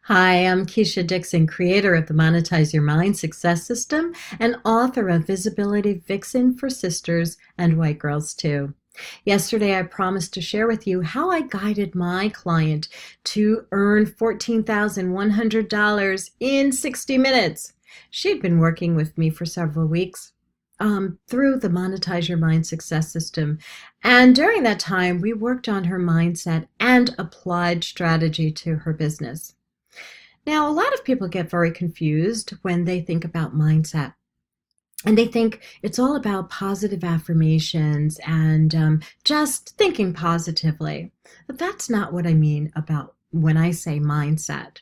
Hi, I'm Keisha Dixon, creator of the Monetize Your Mind Success System and author of Visibility Vixen For Sisters and White Girls Too. Yesterday, I promised to share with you how I guided my client to earn $14,100 in 60 minutes. She'd been working with me for several weeks through the Monetize Your Mind Success System. And during that time, we worked on her mindset and applied strategy to her business. Now, a lot of people get very confused when they think about mindset. And they think it's all about positive affirmations and just thinking positively. But that's not what I mean about when I say mindset.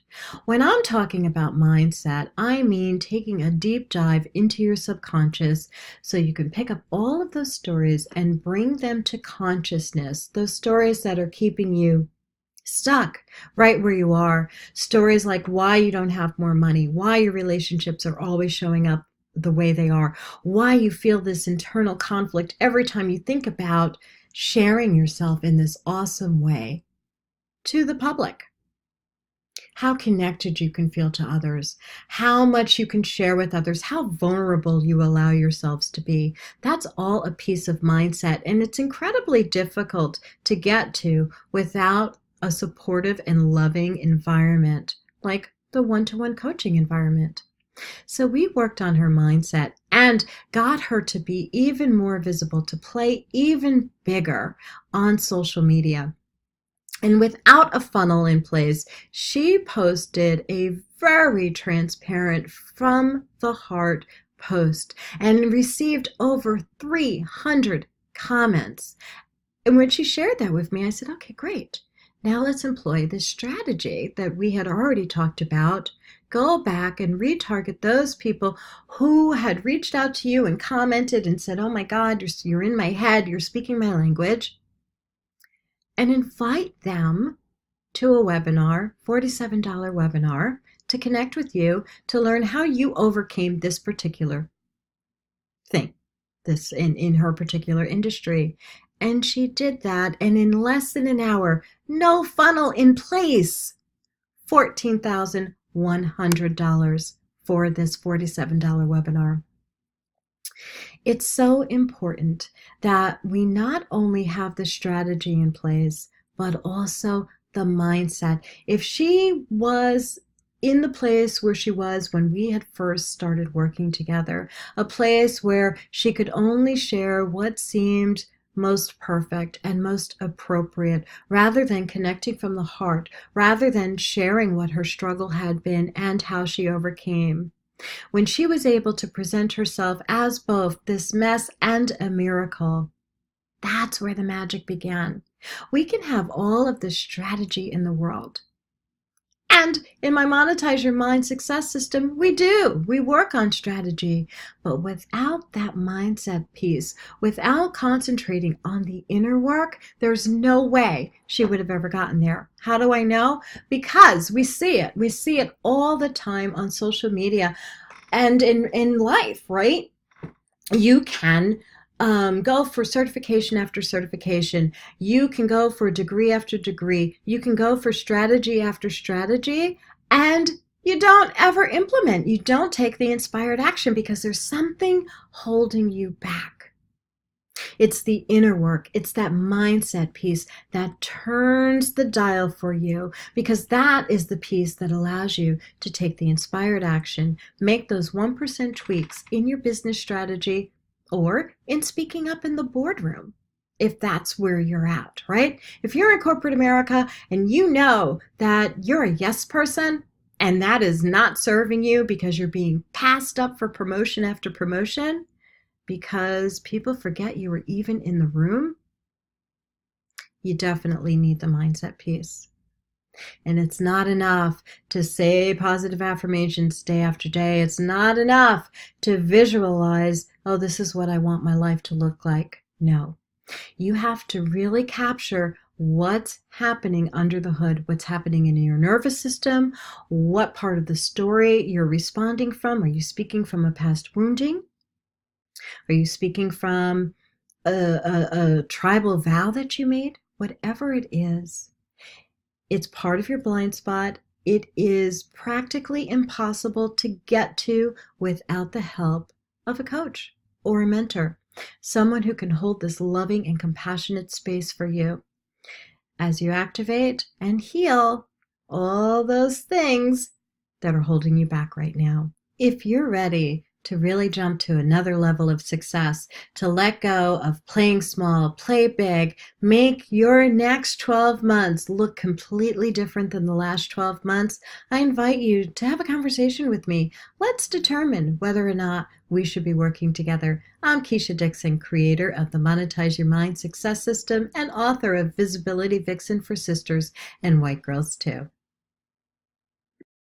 When I'm talking about mindset, I mean taking a deep dive into your subconscious so you can pick up all of those stories and bring them to consciousness, those stories that are keeping you stuck right where you are. Stories like why you don't have more money, why your relationships are always showing up the way they are, why you feel this internal conflict every time you think about sharing yourself in this awesome way to the public. How connected you can feel to others, how much you can share with others, how vulnerable you allow yourselves to be. That's all a piece of mindset, and it's incredibly difficult to get to without a supportive and loving environment, like the one-to-one coaching environment. So we worked on her mindset and got her to be even more visible, to play even bigger on social media. And without a funnel in place, she posted a very transparent, from the heart post and received over 300 comments. And when she shared that with me, I said, okay, great. Now let's employ this strategy that we had already talked about. Go back and retarget those people who had reached out to you and commented and said, oh my God, you're in my head, you're speaking my language. And invite them to a webinar, $47 webinar, to connect with you, to learn how you overcame this particular thing, this in her particular industry. And she did that, and in less than an hour, no funnel in place, $14,100 for this $47 webinar. It's so important that we not only have the strategy in place, but also the mindset. If she was in the place where she was when we had first started working together, a place where she could only share what seemed most perfect and most appropriate, rather than connecting from the heart, rather than sharing what her struggle had been and how she overcame. When she was able to present herself as both this mess and a miracle, that's where the magic began. We can have all of the strategy in the world. And in my Monetize Your Mind Success System, we do. We work on strategy. But without that mindset piece, without concentrating on the inner work, there's no way she would have ever gotten there. How do I know? Because we see it. We see it all the time on social media and in life, right? You can go for certification after certification. You can go for degree after degree. You can go for strategy after strategy, and you don't ever implement. You don't take the inspired action because there's something holding you back. It's the inner work. It's that mindset piece that turns the dial for you, because that is the piece that allows you to take the inspired action, make those 1% tweaks in your business strategy, or in speaking up in the boardroom, if that's where you're at, right? If you're in corporate America and you know that you're a yes person and that is not serving you because you're being passed up for promotion after promotion because people forget you were even in the room, you definitely need the mindset piece. And it's not enough to say positive affirmations day after day. It's not enough to visualize, oh, this is what I want my life to look like. No, you have to really capture what's happening under the hood, what's happening in your nervous system, what part of the story you're responding from. Are you speaking from a past wounding? Are you speaking from a tribal vow that you made? Whatever it is, it's part of your blind spot, it is practically impossible to get to without the help of a coach or a mentor, someone who can hold this loving and compassionate space for you as you activate and heal all those things that are holding you back right now. If you're ready to really jump to another level of success, to let go of playing small, play big, make your next 12 months look completely different than the last 12 months, I invite you to have a conversation with me. Let's determine whether or not we should be working together. I'm Keisha Dixon, creator of the Monetize Your Mind Success System and author of Visibility Vixen for Sisters and White Girls Too.